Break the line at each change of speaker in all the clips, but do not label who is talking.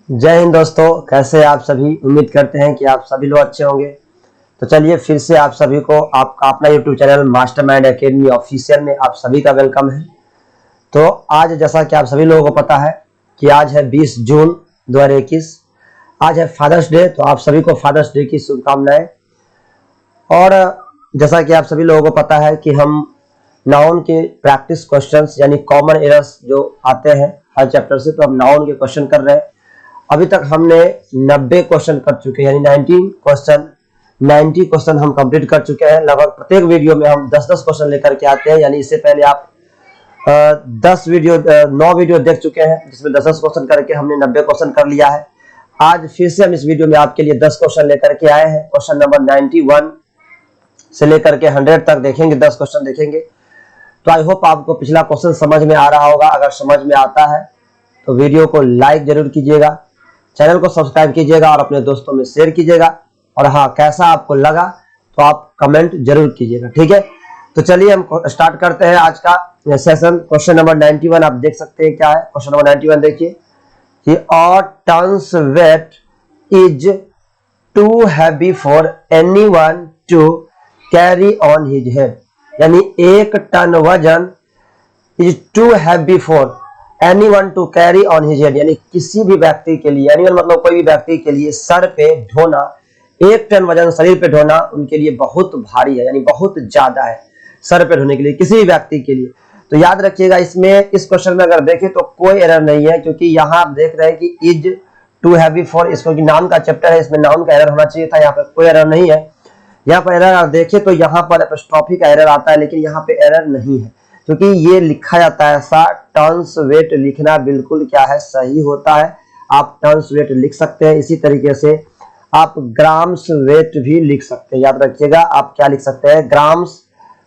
जय हिंद दोस्तों, कैसे हैं आप सभी। उम्मीद करते हैं कि आप सभी लोग अच्छे होंगे। तो चलिए फिर से आप सभी को आपका अपना YouTube channel mastermind academy official में आप सभी का वेलकम है। तो आज जैसा कि आप सभी लोगों को पता है कि आज है 20 जून 2021। आज है फादर्स डे, तो आप सभी को फादर्स डे की शुभकामनाएं। और जैसा कि आप सभी लोगों को पता है कि हम नाउन के प्रैक्टिस क्वेश्चंस यानी कॉमन एरर्स जो आते हैं हर चैप्टर से, तो हम नाउन के क्वेश्चन कर रहे हैं। अभी तक हमने 90 क्वेश्चन कर चुके हैं, यानी 90 क्वेश्चन हम कंप्लीट कर चुके हैं। लगभग प्रत्येक वीडियो में हम 10-10 क्वेश्चन लेकर के आते हैं, यानी इससे पहले आप 9 वीडियो देख चुके हैं जिसमें 10-10 क्वेश्चन करके हमने 90 क्वेश्चन कर लिया है। आज फिर से हम इस वीडियो में आपके लिए 10 क्वेश्चन लेकर के आए हैं। क्वेश्चन नंबर 91 से लेकर के 100 तक देखेंगे, 10 क्वेश्चन देखेंगे। तो आई होप आपको पिछला क्वेश्चन समझ में आ रहा होगा। अगर समझ में आता है तो वीडियो को लाइक जरूर कीजिएगा, चैनल को सब्सक्राइब कीजिएगा और अपने दोस्तों में शेयर कीजिएगा। और हाँ, कैसा आपको लगा तो आप कमेंट जरूर कीजिएगा, ठीक है। तो चलिए हम स्टार्ट करते हैं आज का सेशन। क्वेश्चन नंबर 91 आप देख सकते हैं क्या है। क्वेश्चन नंबर 91 देखिए कि a tons weight is too heavy for anyone to carry on his head, यानी 1 टन वजन is too heavy for anyone to carry on his head, यानी किसी भी व्यक्ति के लिए, एनीवन मतलब कोई भी व्यक्ति के लिए सर पे ढोना, 1 टन वजन शरीर पे ढोना उनके लिए बहुत भारी है, यानी बहुत ज्यादा है सर पे ढोने के लिए किसी भी व्यक्ति के लिए। तो याद रखिएगा, इसमें इस क्वेश्चन में अगर देखें तो कोई एरर नहीं है, क्योंकि यहाँ आप देख रहे हैं कि इज टू हैवी फॉर, इसको नाउन का चैप्टर है, इसमें नाउन का एरर होना चाहिए था, यहाँ पर कोई एरर नहीं है। यहाँ पर एरर आप देखें तो यहाँ पर एपोस्ट्रोफी का एरर आता है, लेकिन यहाँ पे एरर नहीं है, क्योंकि ये लिखा जाता है ऐसा। टन्स वेट लिखना बिल्कुल क्या है, सही होता है। आप टन्स वेट लिख सकते हैं, इसी तरीके से आप ग्राम्स वेट भी लिख सकते हैं। याद रखिएगा, आप क्या लिख सकते हैं, ग्राम्स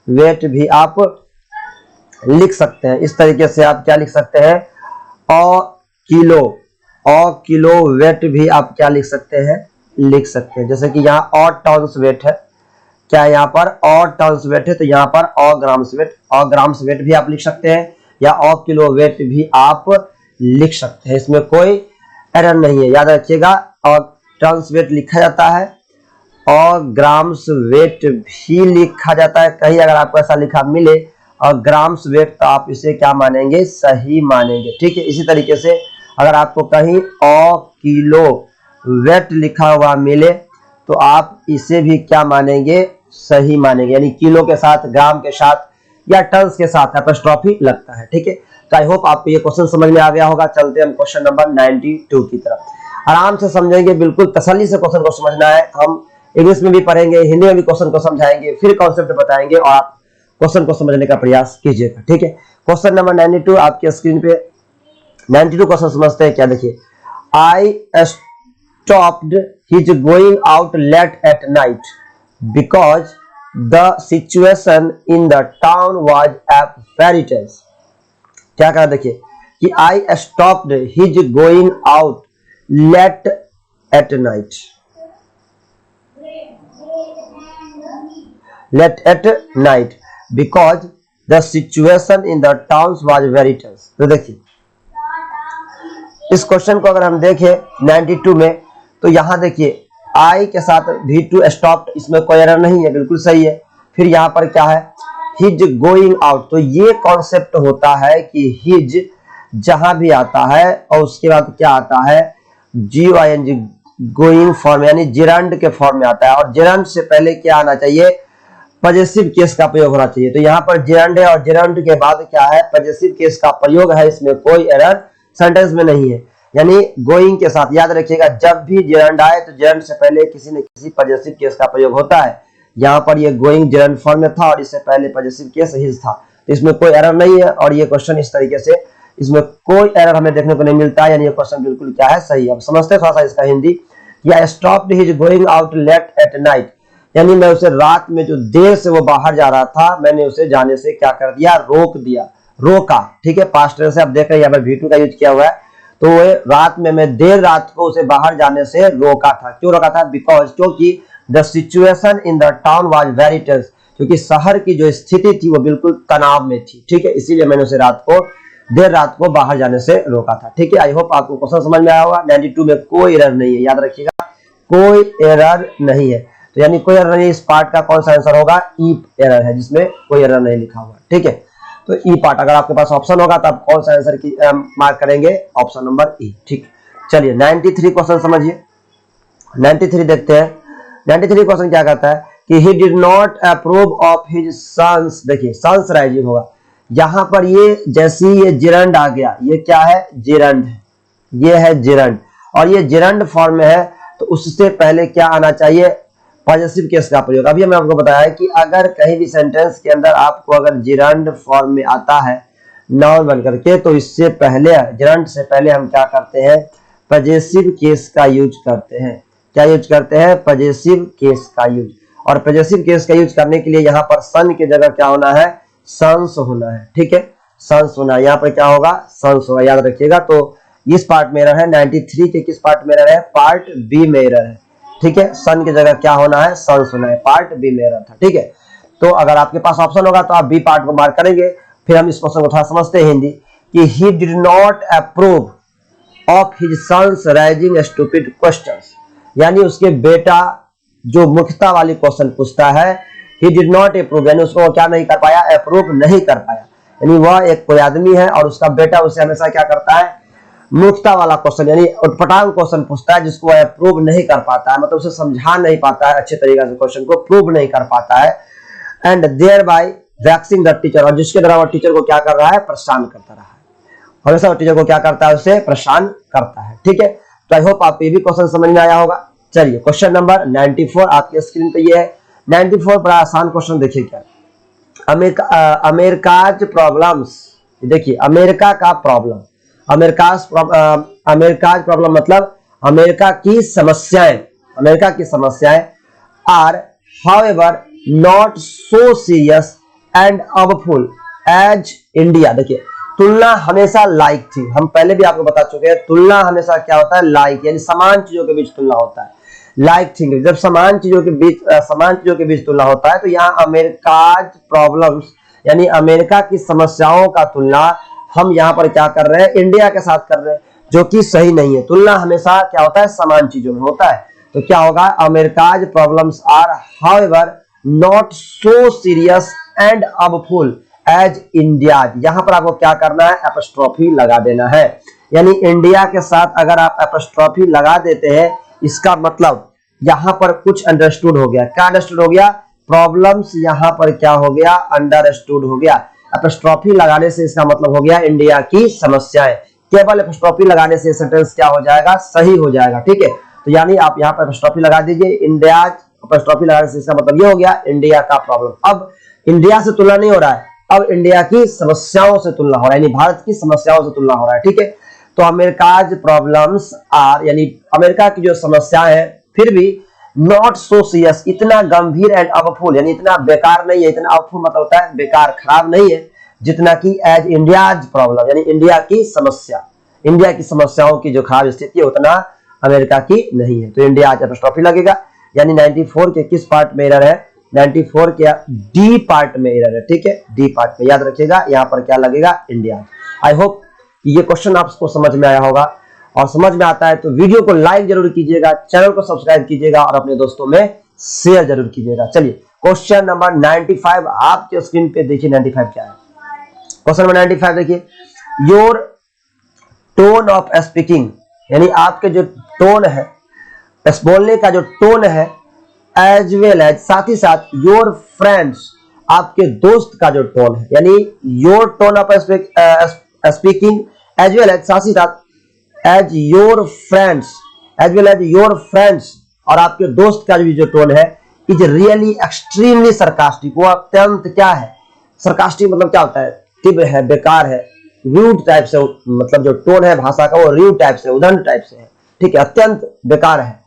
वेट भी आप लिख सकते हैं। इस तरीके से आप क्या लिख सकते हैं, किलो वेट भी आप क्या लिख सकते हैं, लिख सकते हैं। जैसे कि यहाँ और टन्स वेट है, क्या यहाँ पर और टन्स वेट है, तो यहाँ पर और ग्राम्स वेट भी आप लिख सकते हैं, या और किलो वेट भी आप लिख सकते हैं। इसमें कोई एरर नहीं है। याद रखिएगा, और टन्स वेट लिखा जाता है और ग्राम्स वेट भी लिखा जाता है। कहीं अगर आपको ऐसा लिखा मिले और ग्राम्स वेट, तो आप इसे क्या मानेंगे, सही मानेंगे, ठीक है। इसी तरीके से अगर आपको कहीं और किलो वेट लिखा हुआ मिले तो आप इसे भी क्या मानेंगे, सही मानेंगे, यानी किलो के साथ, ग्राम के साथ या टन्स के साथ एपोस्ट्रोफी लगता है, ठीक है। तो आई होप आपको ये क्वेश्चन समझ में आ गया होगा। चलते हैं हम क्वेश्चन नंबर 92 की तरफ। आराम से समझेंगे, बिल्कुल तसल्ली से क्वेश्चन को समझना है। हम इंग्लिश में भी पढ़ेंगे, हिंदी में भी क्वेश्चन को समझाएंगे, फिर कॉन्सेप्ट बताएंगे और आप क्वेश्चन को समझने का प्रयास कीजिएगा, ठीक है। क्वेश्चन नंबर 92 आपके स्क्रीन पे 92 क्वेश्चन समझते हैं क्या। देखिए, आई stopped his going out late at night because the situation in the town was very tense। क्या कहा, देखिए कि I stopped his going out late at night because the situation in the towns was very tense। तो देखिए इस question को अगर हम देखें 92 में, तो यहां देखिए आई के साथ V2 स्टॉप्ड, इसमें कोई एरर नहीं है, बिल्कुल सही है। फिर यहां पर क्या है, हिज गोइंग आउट, तो ये कॉन्सेप्ट होता है कि हिज जहां भी आता है और उसके बाद क्या आता है, GOING गोइंग फॉर्म, यानी जिरंड के फॉर्म में आता है। और जिरंड से पहले क्या आना चाहिए, पॉजेसिव केस का प्रयोग होना चाहिए। तो यहाँ पर जिरंड है और जिरंड के बाद क्या है, पॉजेसिव केस का प्रयोग है। इसमें कोई एरर सेंटेंस में नहीं है, यानी गोइंग के साथ। याद रखिएगा, जब भी जिरंड आए तो जिरंड से पहले किसी न किसी पॉजेसिव केस का प्रयोग होता है। यहाँ पर ये गोइंग जिरंड फॉर्म में था और इससे पहले पॉजेसिव केस हिज था, तो इसमें कोई एरर नहीं है। और ये क्वेश्चन इस तरीके से, इसमें कोई एरर हमें देखने को नहीं मिलता है, यानी ये क्वेश्चन बिल्कुल क्या है, सही है। अब समझते हैं थोड़ा सा इसका हिंदी। या stopped his going out late at night, यानी मैं उसे रात में जो देर से वो बाहर जा रहा था, मैंने उसे जाने से क्या कर दिया, रोक दिया, रोका, ठीक है। पास्ट टेंस से आप देख रहे हैं यहाँ पर V2 का यूज किया हुआ है। तो रात में, मैं देर रात को उसे बाहर जाने से रोका था। क्यों रोका था, बिकॉज, क्योंकि the situation in the town was very tense, क्योंकि शहर की जो स्थिति थी वो बिल्कुल तनाव में थी, ठीक है। इसीलिए मैंने उसे रात को देर रात को बाहर जाने से रोका था। ठीक है, आई होप आपको क्वेश्चन समझ में आया होगा। 92 में कोई एरर नहीं है, याद रखिएगा कोई एरर नहीं है। तो यानी कोई एरर नहीं, इस पार्ट का कौन सा आंसर होगा? ई एरर है, जिसमें कोई एरर नहीं लिखा हुआ। ठीक है, तो ई पार्ट, अगर आपके पास ऑप्शन होगा तो आप कौन सा आंसर की मार्क करेंगे? ऑप्शन नंबर ई। ठीक, चलिए 93 क्वेश्चन समझिए। 93 देखते हैं। 93 क्वेश्चन क्या कहता है कि he did not approve of his son's, देखिए सन्स राइजिंग होगा यहां पर। ये जैसे ये जिरंड आ गया, ये क्या है? जिरंड है, ये है जिरंड, और ये जिरंड फॉर्म में है, तो उससे पहले क्या आना चाहिए? पॉजिटिव केस का प्रयोग। अभी हमने आपको बताया है कि अगर कहीं भी सेंटेंस के अंदर आपको अगर जिरंड फॉर्म में आता है नाउन बन करके, तो इससे पहले, जिरंड से पहले हम क्या करते हैं? पॉजिटिव केस का यूज करते हैं। क्या यूज करते हैं? पॉजिटिव केस का यूज। और पॉजिटिव केस का यूज करने के लिए यहाँ पर सन की जगह क्या होना है? सन्स होना है। ठीक है, सन्स होना है, यहाँ पर क्या होगा? सन्स होगा, याद रखिएगा। तो इस पार्ट में एरर है। 93 के किस पार्ट में एरर है? पार्ट बी में एरर है। ठीक है, सन की जगह क्या होना है? सन्स होना है, पार्ट बी में एरर था। ठीक है, तो अगर आपके पास ऑप्शन होगा तो आप बी पार्ट को मार्क करेंगे। फिर हम इस क्वेश्चन को थोड़ा समझते हैं हिंदी, कि he did not approve of his son's raising stupid questions, यानी उसके बेटा जो मूर्खता वाली क्वेश्चन पूछता है, ही डिड नॉट अप्रूव, यानी उसको क्या नहीं कर पाया? अप्रूव नहीं कर पाया। यानी वह एक कोई आदमी है और उसका बेटा उसे हमेशा क्या करता है? मूर्खता वाला क्वेश्चन यानी उटपटांग क्वेश्चन पूछता है, जिसको वह प्रूव नहीं कर पाता है, मतलब उसे समझा नहीं पाता है अच्छे तरीके से, क्वेश्चन को प्रूव नहीं कर पाता है। And thereby vexing the teacher, और जिसके द्वारा वो टीचर को क्या कर रहा है? परेशान करता रहा है। हमेशा वो टीचर को क्या करता है? उसे परेशान करता है। ठीक है, तो आई होप आपको ये भी क्वेश्चन समझ में आया होगा। चलिए क्वेश्चन नंबर 94 आपके स्क्रीन पे ये है। 94 बड़ा आसान क्वेश्चन, देखिए क्या अमेरिकाज प्रॉब्लम्स, देखिए अमेरिका का प्रॉब्लम, अमेरिकाज प्रॉब्लम मतलब अमेरिका की समस्याएं, अमेरिका की समस्याएं are however not so serious and awful as India. देखिए तुलना हमेशा लाइक थी, हम पहले भी आपको बता चुके हैं, तुलना हमेशा क्या होता है? लाइक, यानी समान चीजों के बीच तुलना होता है। लाइक थिंग, जब समान चीजों के बीच तुलना होता है, तो यहाँ अमेरिकाज प्रॉब्लम्स यानी अमेरिका की समस्याओं का तुलना हम यहाँ पर क्या कर रहे हैं? इंडिया के साथ कर रहे हैं, जो कि सही नहीं है। तुलना हमेशा क्या होता है? समान चीजों में होता है। तो क्या होगा? America's problems are however not so serious and awful as India. यहां पर आपको क्या करना है? एपोस्ट्रोफी लगा देना है, यानी इंडिया के साथ अगर आप एपोस्ट्रोफी लगा देते हैं, इसका मतलब यहां पर कुछ अंडरस्टूड हो गया। क्या अंडरस्टूड हो गया? प्रॉब्लम्स यहां पर क्या हो गया? अंडरस्टूड हो गया। एपोस्ट्रोफी लगाने से इसका मतलब हो गया इंडिया की समस्याएं। केवल एपोस्ट्रोफी लगाने से सेंटेंस क्या हो जाएगा? सही हो जाएगा। ठीक है, तो यानी आप यहाँ पर एपोस्ट्रोफी लगा दीजिए, इंडिया, एपोस्ट्रोफी लगाने से इसका मतलब ये हो गया इंडिया का प्रॉब्लम। अब इंडिया से तुलना नहीं हो रहा है, अब इंडिया की समस्याओं से तुलना हो रहा है, यानी भारत की समस्याओं से तुलना हो रहा है। ठीक है, तो अमेरिकाज प्रॉब्लम्स आर यानी अमेरिका की जो समस्याएं हैं, फिर भी नॉट सो सीरियस, इतना गंभीर एंड अवफुल, यानी इतना बेकार नहीं है, इतना अवफुल मतलब होता है बेकार, खराब नहीं है, जितना कि एज इंडियाज प्रॉब्लम, यानी इंडिया की समस्या, इंडिया की समस्याओं की जो खराब स्थिति है उतना अमेरिका की नहीं है। तो इंडिया आज एपोस्ट्रोफी लगेगा, यानी 94 के किस पार्ट में एरर है? 94 के डी पार्ट में एरर है। ठीक है, डी पार्ट में, याद रखिएगा यहाँ पर क्या लगेगा? इंडिया। आई होप ये क्वेश्चन आपको समझ में आया होगा, और समझ में आता है तो वीडियो को लाइक जरूर कीजिएगा, चैनल को सब्सक्राइब कीजिएगा और अपने दोस्तों में शेयर जरूर कीजिएगा। चलिए क्वेश्चन नंबर 95 आपके स्क्रीन पे देखिए। 95 क्या है? क्वेश्चन नंबर 95 देखिए, योर टोन ऑफ स्पीकिंग, यानी आपके जो टोन है, बोलने का जो टोन है, एज वेल एज, साथ ही साथ योर फ्रेंड्स, आपके दोस्त का जो टोन है, यानी your tone of speaking as well as, साथ ही साथ as your friends, as well as your friends, और आपके दोस्त का भी जो टोन है, इज रियली एक्सट्रीमली सरकास्टिक, वो अत्यंत क्या है? सरकास्टिक मतलब क्या होता है? तीव्र है, बेकार है, रूड टाइप से, मतलब जो टोन है भाषा का वो रूड टाइप से, उदंड टाइप से है। ठीक है, अत्यंत बेकार है।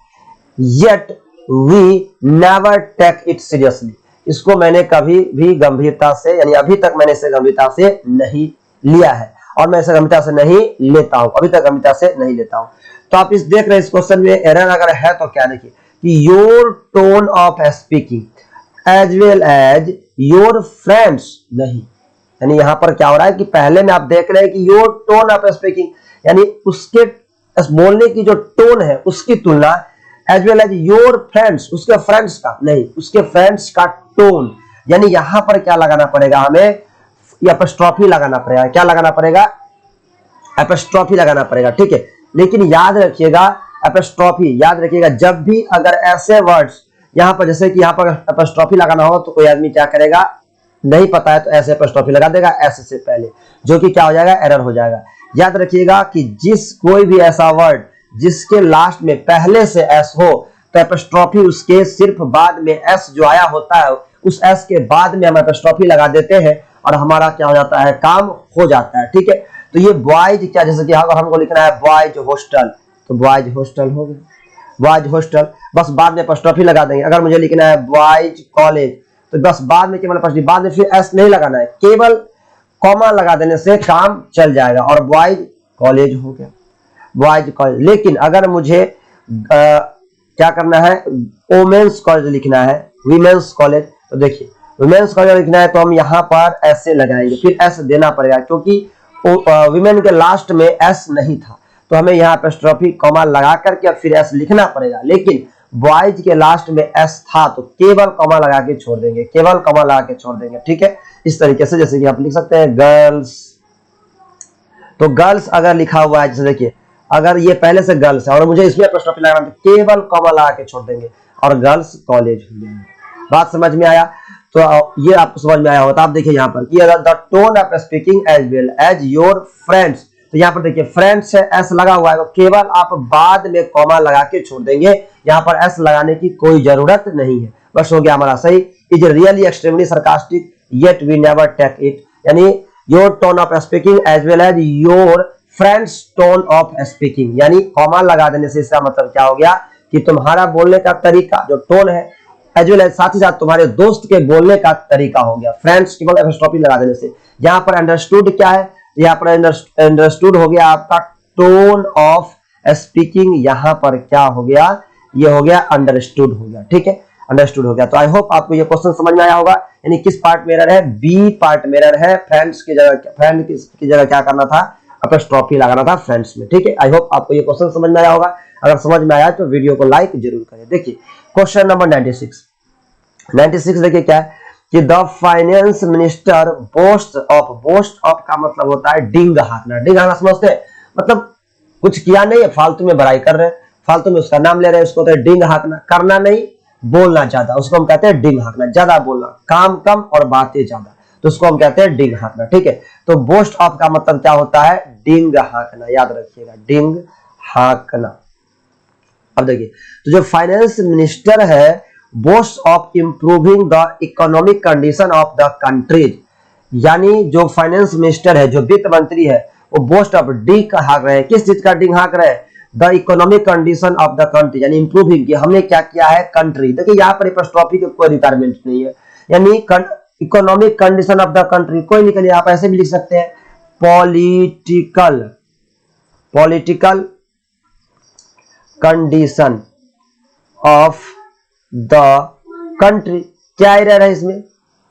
Yet we never take it seriously, इसको मैंने कभी भी गंभीरता से, यानी अभी तक मैंने इसे गंभीरता से नहीं लिया है, और मैं इसे गंभीरता से नहीं लेता हूं, अभी तक गंभीरता से नहीं लेता हूं। तो आप इस देख रहे हैं इस क्वेश्चन में एरर अगर है तो क्या देखिए कि your tone of speaking as well as your friends, नहीं, यानी यहां पर क्या हो रहा है कि पहले में आप देख रहे हैं कि योर टोन ऑफ स्पीकिंग, यानी उसके बोलने की जो टोन है उसकी तुलना, as well as your friends, उसके फ्रेंड्स का नहीं, उसके फ्रेंड्स का टोन, यानी यहां पर क्या लगाना पड़ेगा हमें, एपोस्ट्रोफी लगाना पड़ेगा। क्या लगाना पड़ेगा? एपोस्ट्रोफी लगाना पड़ेगा, ठीक है। लेकिन याद रखिएगा एपोस्ट्रोफी, याद रखिएगा जब भी अगर ऐसे वर्ड्स यहां पर, जैसे कि यहां पर एपोस्ट्रोफी लगाना हो तो कोई आदमी क्या करेगा, नहीं पता है तो ऐसे एपोस्ट्रोफी लगा देगा ऐसे से पहले, जो कि क्या हो जाएगा, एरर हो जाएगा। याद रखिएगा कि जिस कोई भी ऐसा वर्ड जिसके लास्ट में पहले से एस हो तो एपोस्ट्रोफी उसके सिर्फ बाद में एस जो आया होता है उस एस के बाद में हम एपोस्ट्रोफी लगा देते हैं और हमारा क्या हो जाता है, काम हो जाता है, ठीक है। तो ये बॉयज क्या, जैसे कि अगर हमको लिखना है बॉयज हॉस्टल तो बॉयज हॉस्टल हो गया, बॉयज हॉस्टल, बस बाद में एपोस्ट्रोफी लगा देंगे। अगर मुझे लिखना है बॉयज कॉलेज तो बस बाद में केवल एपोस्ट्रोफी, बाद में फिर एस नहीं लगाना है, केवल कॉमा लगा देने से काम चल जाएगा और बॉयज कॉलेज हो गया, बॉयज कॉलेज। लेकिन अगर मुझे क्या करना है, वोमेन्स कॉलेज लिखना है, वीमेन्स कॉलेज, तो देखिए वीमेन्स कॉलेज लिखना है तो हम यहाँ पर ऐसे लगाएंगे, फिर एस देना पड़ेगा क्योंकि वीमेन के लास्ट में एस नहीं था तो हमें यहाँ एपोस्ट्रोफी कॉमा लगा करके फिर एस लिखना पड़ेगा। लेकिन बॉयज के लास्ट में एस था तो केवल कॉमा लगा के छोड़ देंगे, केवल कॉमा लगा के छोड़ देंगे, ठीक है। इस तरीके से जैसे कि आप लिख सकते हैं गर्ल्स, तो गर्ल्स अगर लिखा हुआ है, जैसे देखिए अगर ये पहले से गर्ल्स है और मुझे इसमें एपोस्ट्रोफी लगाना तो केवल कॉमा लगा के छोड़ देंगे और गर्ल्स कॉलेज हो जाएगा। बात समझ में आया? तो ये आपको समझ में आया होगा। आप देखिए यहाँ पर कि the tone of speaking as well as your friends, तो यहाँ पर देखिए फ्रेंड्स से एस लगा हुआ है तो केवल आप बाद में कॉमा लगा के छोड़ देंगे, यहाँ पर एस लगाने की कोई जरूरत नहीं है। बस हो गया हमारा सही। Is really extremely sarcastic yet we never take it, यानी your tone of speaking as well as your friends tone of speaking, यानी कॉमा लगा देने से इसका मतलब क्या हो गया कि तुम्हारा बोलने का तरीका जो टोन है एज वेल एज साथ ही साथ तुम्हारे दोस्त के बोलने का तरीका हो गया। फ्रेंड्स केवल एपोस्ट्रोफी लगा देने से। यहाँ पर अंडरस्टूड क्या है, यहाँ पर अंडरस्टूड हो गया आपका टोन ऑफ स्पीकिंग, यहाँ पर क्या हो गया, ये हो गया अंडरस्टूड हो गया, ठीक है, अंडरस्टूड हो गया। तो आई होप आपको ये क्वेश्चन समझ में आया होगा। यानी किस पार्ट में एरर है, बी पार्ट में एरर है, फ्रेंड्स की जगह, फ्रेंड की जगह क्या करना था, एपोस्ट्रोफी लगाना था फ्रेंड्स में, ठीक है। आई होप आपको ये क्वेश्चन समझ में आया होगा। अगर समझ में आया तो वीडियो को लाइक जरूर करें। देखिए क्वेश्चन नंबर 96 देखिए क्या है कि the finance minister boast of, boast of का मतलब होता है डिंग हाँकना। डिंग हाँकना समझते हैं, मतलब कुछ किया नहीं है, फालतू में बड़ाई कर रहे हैं, फालतू में उसका नाम ले रहे हैं, उसको कहते हैं डिंग हाँकना। करना नहीं, बोलना ज्यादा, उसको हम कहते हैं डिंग हाँकना। ज्यादा बोलना, काम कम और बातें ज्यादा, तो उसको हम कहते हैं डिंग हाँकना, ठीक है। तो बोस्ट ऑफ का मतलब क्या होता है, डिंग हाँकना, याद रखिएगा डिंग हाँकना। अब देखिए तो जो फाइनेंस मिनिस्टर है boast of improving the economic condition of the country, यानी जो फाइनेंस मिनिस्टर है, जो वित्त मंत्री है, वो बोस्ट ऑफ डिंग हाँक रहे हैं। किस चीज का डिंग हाँक रहे हैं, the economic condition of the country, यानी इंप्रूविंग, हमने क्या किया है, कंट्री। देखिए यहाँ पर एपोस्ट्रोफी की कोई रिक्वायरमेंट नहीं है, यानी economic condition of the country कोई निकलिए, आप ऐसे भी लिख सकते हैं political, political condition of the country. क्या एरर है इसमें,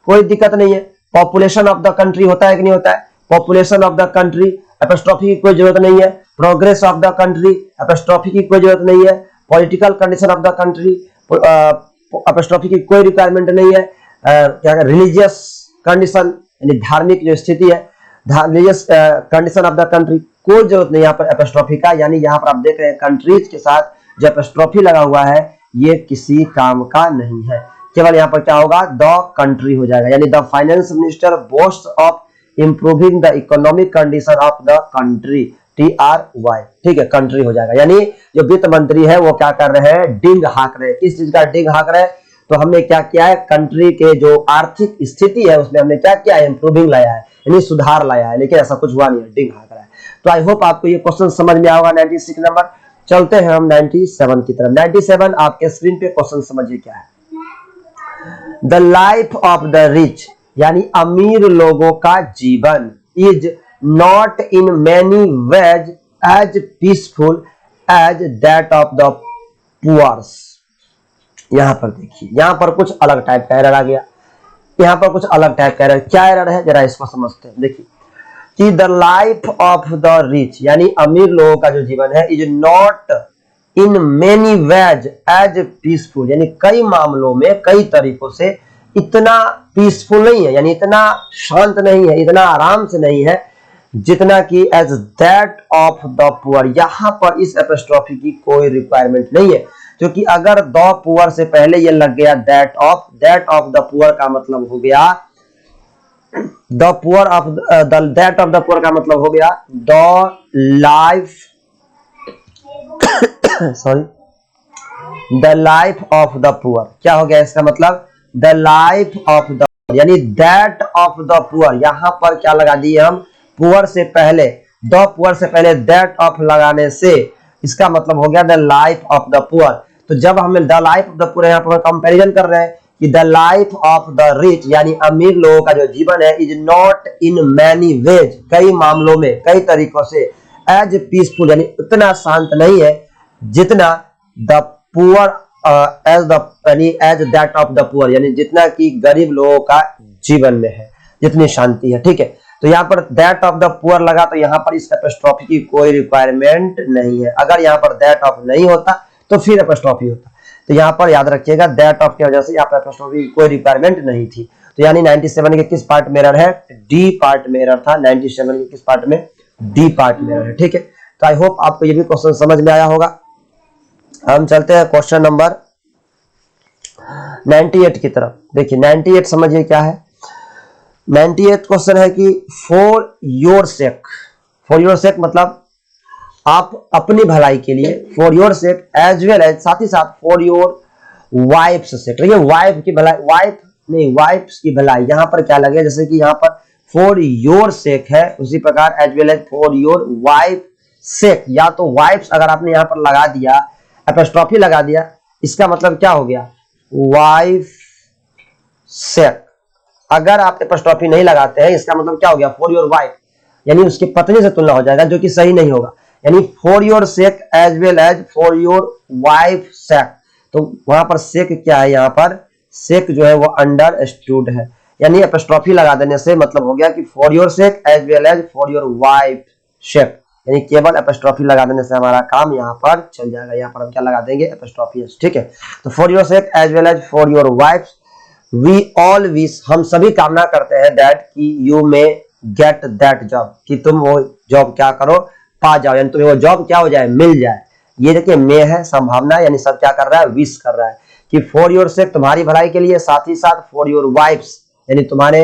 कोई दिक्कत नहीं है। पॉपुलेशन ऑफ द कंट्री होता है कि नहीं होता है, population of the country, apostrophe की कोई जरूरत नहीं है। Progress of the country, apostrophe की कोई जरूरत नहीं है। Political condition of the country, apostrophe की कोई रिक्वायरमेंट नहीं है। क्या रिलीजियस कंडीशन, यानी धार्मिक जो स्थिति है, religious condition of the country, कोई जरूरत नहीं यहाँ पर एपोस्ट्रोफी का। यानी यहाँ पर आप देख रहे हैं कंट्रीज के साथ जो एपोस्ट्रोफी लगा हुआ है ये किसी काम का नहीं है, केवल यहाँ पर क्या होगा, द कंट्री हो जाएगा। यानी the finance minister boast of improving the economic condition of the country, TRY, ठीक है, कंट्री हो जाएगा। यानी जो वित्त मंत्री है वो क्या कर रहे हैं, डिंग हाँक रहे हैं। किस चीज का डिंग हाँक रहे हैं, तो हमने क्या किया है, कंट्री के जो आर्थिक स्थिति है उसमें हमने क्या किया है, इंप्रूविंग लाया है, यानी सुधार लाया है। लेकिन ऐसा कुछ हुआ नहीं है, डिंग हाँक रहा है। तो आई होप आपको ये क्वेश्चन समझ में आया होगा। 96 नंबर। चलते हैं हम 97 की तरफ। 97 आपके स्क्रीन पे क्वेश्चन समझिए क्या है, the life of the rich, यानी अमीर लोगों का जीवन, is not in many ways as peaceful as that of the poors. यहां पर देखिए, यहां पर कुछ अलग टाइप का एरर आ गया। यहाँ पर कुछ अलग टाइप का एरर, क्या एरर है जरा इसको समझते हैं। देखिए कि the life of the rich यानी अमीर लोगों का जो जीवन है is not in many ways as peaceful, यानी कई मामलों में कई तरीकों से इतना पीसफुल नहीं है, यानी इतना शांत नहीं है, इतना आराम से नहीं है जितना कि as that of the poor. यहां पर इस एपोस्ट्रोफी की कोई रिक्वायरमेंट नहीं है, क्योंकि अगर द पुअर से पहले ये लग गया दैट ऑफ द पुअर का मतलब हो गया the poor of that of the poor का मतलब हो गया the life sorry the life of the poor. क्या हो गया इसका मतलब द लाइफ ऑफ द, यानी दैट ऑफ द पुअर। यहां पर क्या लगा दिए हम, पुअर से पहले द पुअर से पहले दैट ऑफ लगाने से इसका मतलब हो गया the life of the poor. तो जब हमें the life of the poor यहाँ पर कंपैरिजन कर रहे हैं कि the life of the rich यानी अमीर लोगों का जो जीवन है is not in many veg, कई मामलों में कई तरीकों से एज पीसफुल, यानी उतना शांत नहीं है जितना the poor as that of the poor, यानी जितना कि गरीब लोगों का जीवन में है, जितनी शांति है। ठीक है, तो यहाँ पर दैट ऑफ द पुअर लगा तो यहाँ पर इस एपोस्ट्रोफी की कोई रिक्वायरमेंट नहीं है। अगर यहाँ पर दैट ऑफ नहीं होता तो फिर एपोस्ट्रोफी होता। तो यहाँ पर याद रखिएगा दैट ऑफ की वजह से यहाँ पर एपोस्ट्रोफी की कोई रिक्वायरमेंट नहीं थी। तो यानी 97 के किस पार्ट में एरर है, डी पार्ट में एरर था। 97 के किस पार्ट में, डी पार्ट में एरर है। ठीक है, तो आई होप आपको ये भी क्वेश्चन समझ में आया होगा। हम चलते हैं क्वेश्चन नंबर 98 की तरफ। देखिए 98 समझिए क्या है। 98 क्वेश्चन है कि फॉर योर सेक मतलब आप अपनी भलाई के लिए, for your sake as well as, साथ ही साथ फॉर योर वाइफ्स सेक। देखिए वाइफ की भलाई, वाइफ नहीं वाइफ्स की भलाई, यहां पर क्या लगे, जैसे कि यहां पर फॉर योर सेक है, उसी प्रकार as well as for your wife sake. या तो वाइफ्स अगर आपने यहां पर लगा दिया, एपोस्ट्रोफी लगा दिया, इसका मतलब क्या हो गया, वाइफ सेक। अगर आप एपोस्ट्रोफी नहीं लगाते हैं इसका मतलब क्या हो गया, फॉर योर वाइफ, यानी उसकी पत्नी से तुलना हो जाएगा, जो कि सही नहीं होगा। यानी for your sake as well as for your wife sake. तो वहां पर सेक क्या है, यहाँ पर सेक जो है वो अंडरस्टूड है, यानी एपोस्ट्रोफी लगा देने से मतलब हो गया कि for your sake as well as for your wife sake, यानी केवल एपोस्ट्रोफी लगा देने से हमारा काम यहाँ पर चल जाएगा। यहाँ पर हम क्या लगा देंगे, एपोस्ट्रोफी। ठीक है, तो for your sake as well as for your wife we all wish, हम सभी कामना करते हैं दैट कि you may get that job, कि तुम वो जॉब क्या करो, पा जाओ, यानी तुम्हें वो जॉब क्या हो जाए, मिल जाए। ये देखिए मे है, संभावना, यानी सब क्या कर रहा है, विश कर रहा है कि फॉर योर सेक तुम्हारी भलाई के लिए, साथ ही साथ फॉर योर वाइफ्स यानी तुम्हारे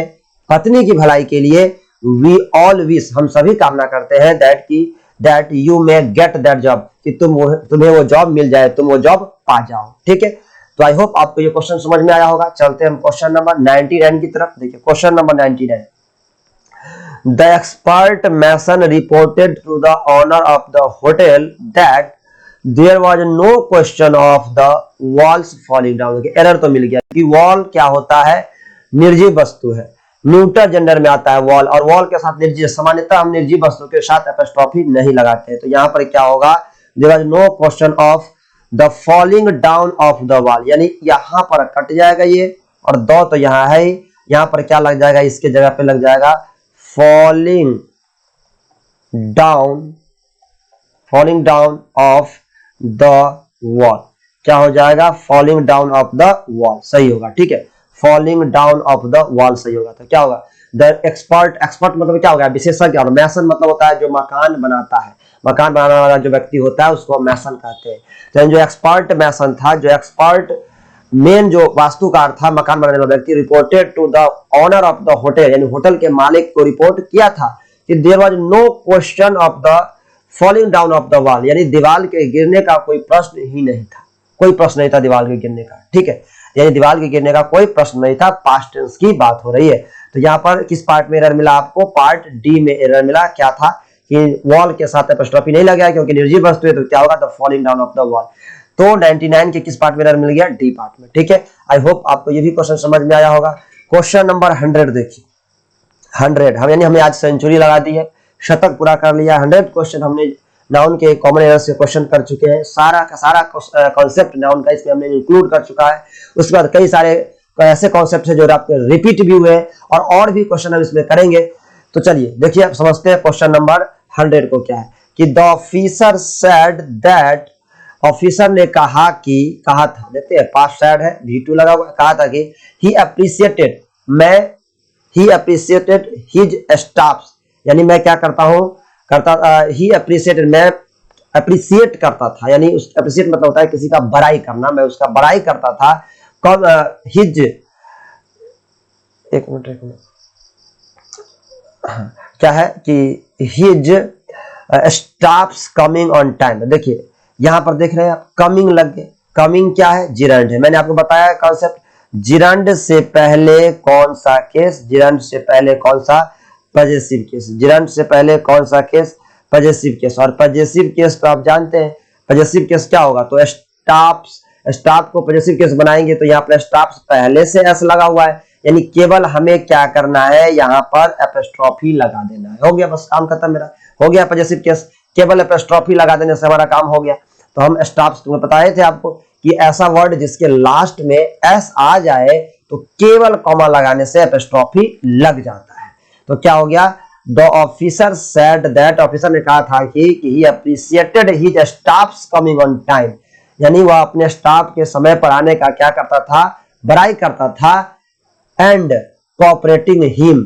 पत्नी की भलाई के लिए, वी ऑल विश हम सभी कामना करते हैं that you may get that job, कि तुम्हें वो जॉब मिल जाए, तुम वो जॉब पा जाओ। ठीक है, तो आई होप आपको ये क्वेश्चन समझ में आया होगा। चलते हैं हम क्वेश्चन नंबर 99 की तरफ। देखिए question number 99, the expert mason reported to the owner of the hotel that there was no question of the walls falling down. Error तो मिल गया कि वॉल क्या होता है, निर्जीव वस्तु है, न्यूटर जेंडर में आता है वॉल, और वॉल के साथ निर्जीव, सामान्यतः हम निर्जीव वस्तु के साथ एपोस्ट्रोफी नहीं लगाते हैं। तो यहाँ पर क्या होगा, there was no question of the falling down of the wall, यानी यहाँ पर कट जाएगा ये, और दो तो यहाँ है, यहाँ पर क्या लग जाएगा, इसके जगह पे लग जाएगा falling down of the wall. क्या हो जाएगा, falling down of the wall सही होगा। ठीक है, falling down of the wall सही होगा। तो क्या होगा, द एक्सपर्ट मतलब क्या होगा, विशेषज्ञ, और मैसन मतलब होता है जो मकान बनाता है, मकान बनाने वाला जो व्यक्ति होता है उसको मैसन कहते हैं। तो जो एक्सपर्ट मैसन था, जो एक्सपर्ट मेन जो वास्तुकार था, मकान बनाने वाला व्यक्ति, reported to the owner of the hotel, यानी होटल के मालिक को रिपोर्ट किया था कि there was no question of the falling down of the wall, यानी दीवार के गिरने का कोई प्रश्न ही नहीं था, कोई प्रश्न नहीं था दीवार के गिरने का। ठीक है, यानी दीवार के गिरने का कोई प्रश्न नहीं था, पास्ट टेंस की बात हो रही है। तो यहाँ पर किस पार्ट में एरर मिला आपको, पार्ट डी में एरर मिला। क्या था कि वॉल के साथ एपोस्ट्रोफी नहीं लगा क्योंकि निर्जीव वस्तु है, तो क्या होगा, the falling down of the wall. तो 99 के किस पार्ट में एरर मिल गया, डी पार्ट में। ठीक है, आई होप आपको ये भी क्वेश्चन समझ में आया होगा। क्वेश्चन नंबर 100 देखिए, 100 हम यानी हमने आज सेंचुरी लगा दी है, शतक पूरा कर लिया। 100 क्वेश्चन हमने नाउन के कॉमन एरर से क्वेश्चन कर चुके हैं, सारा का सारा कॉन्सेप्ट नाउन का इसमें हमने इंक्लूड कर चुका है। उसके बाद कई सारे तो ऐसे कॉन्सेप्ट है जो आपके रिपीट भी हुए और भी क्वेश्चन हम इसमें करेंगे। तो चलिए देखिए, आप समझते हैं क्वेश्चन नंबर 100 को क्या है कि the officer said that, officer ने कहा था, देखते हैं पास्ट सेड है, V2 लगा हुआ, कहा था कि ही अप्रिशिएटेड हिज स्टाफ्स, यानी मैं क्या करता हूं, ही अप्रिशिएटेड, मैं अप्रिशिएट करता था, यानी उस अप्रिशिएट मतलब होता है किसी का बड़ाई करना, मैं उसका बड़ाई करता था। कौन, हिज, एक मिनट, क्या है कि his staffs coming on time. देखिए यहां पर देख रहे हैं आप, कमिंग लग गए, कमिंग क्या है, जिरंड है। मैंने आपको बताया कॉन्सेप्ट, जिरंड से पहले कौन सा केस, जिरंड से पहले कौन सा, पजेसिव केस, जिरंड से पहले कौन सा केस, पजेसिव केस। और पजेसिव केस तो आप जानते हैं, पजेसिव केस क्या होगा, तो स्टाफ को पजेसिव केस बनाएंगे तो यहाँ पर स्टाफ्स पहले से एस लगा हुआ है, यानी केवल हमें क्या करना है, यहाँ पर एपोस्ट्रोफी लगा देना है, हो गया, बस काम खत्म मेरा, हो गया पजेसिव केस, केवल एपोस्ट्रोफी लगा देने से हमारा काम हो गया। तो हम स्टाफ्स, तुम्हें बताए थे आपको कि ऐसा वर्ड जिसके लास्ट में एस आ जाए तो केवल कॉमा लगाने से एपोस्ट्रोफी लग जाता है। तो क्या हो गया, the officer said that, officer ने कहा था कि he appreciated his staffs coming on time, यानी वह अपने स्टाफ के समय पर आने का क्या करता था, बड़ाई करता था। एंड कोऑपरेटिंग हिम,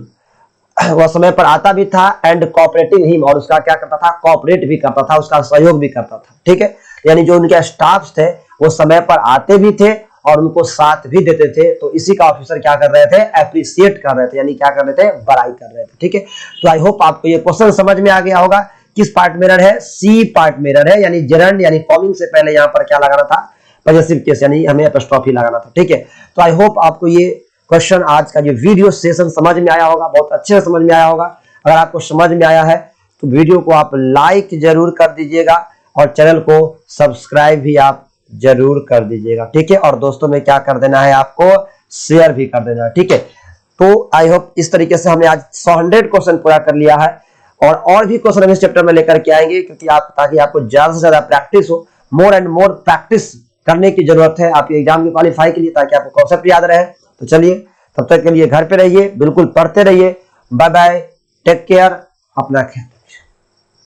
वह समय पर आता भी था, एंड कोऑपरेटिंग हिम, और उसका क्या करता था, कोऑपरेट भी करता था, उसका सहयोग भी करता था। ठीक है, यानी जो उनके स्टाफ्स थे वो समय पर आते भी थे और उनको साथ भी देते थे। तो इसी का ऑफिसर क्या कर रहे थे, एप्रिशिएट कर रहे थे, यानी क्या कर रहे थे, बड़ाई कर रहे थे। ठीक है, तो आई होप आपको ये क्वेश्चन समझ में आ गया होगा। किस पार्ट में एरर है, सी पार्ट में एरर है, यानी जेरंड यानी कमिंग से पहले यहाँ पर क्या लगाना था, पजेसिव केस, यानी हमें एपोस्ट्रोफी लगाना था। ठीक है, तो आई होप आपको ये क्वेश्चन, आज का जो वीडियो सेशन समझ में आया होगा, बहुत अच्छे से समझ में आया होगा। अगर आपको समझ में आया है तो वीडियो को आप लाइक जरूर कर दीजिएगा और चैनल को सब्सक्राइब भी आप जरूर कर दीजिएगा। ठीक है, और दोस्तों में क्या कर देना है, आपको शेयर भी कर देना है। ठीक है, तो आई होप इस तरीके से हमने आज 100 क्वेश्चन पूरा कर लिया है और भी क्वेश्चन हम इस चैप्टर में लेकर के आएंगे, क्योंकि ताकि आपको ज्यादा से ज्यादा प्रैक्टिस हो, मोर एंड मोर प्रैक्टिस करने की जरूरत है आपके एग्जाम के क्वालिफाई के लिए, ताकि आपको कॉन्सेप्ट याद रहे। तो चलिए, तब तक के लिए घर पे रहिए, बिल्कुल पढ़ते रहिए। बाय बाय, टेक केयर, अपना ख्याल।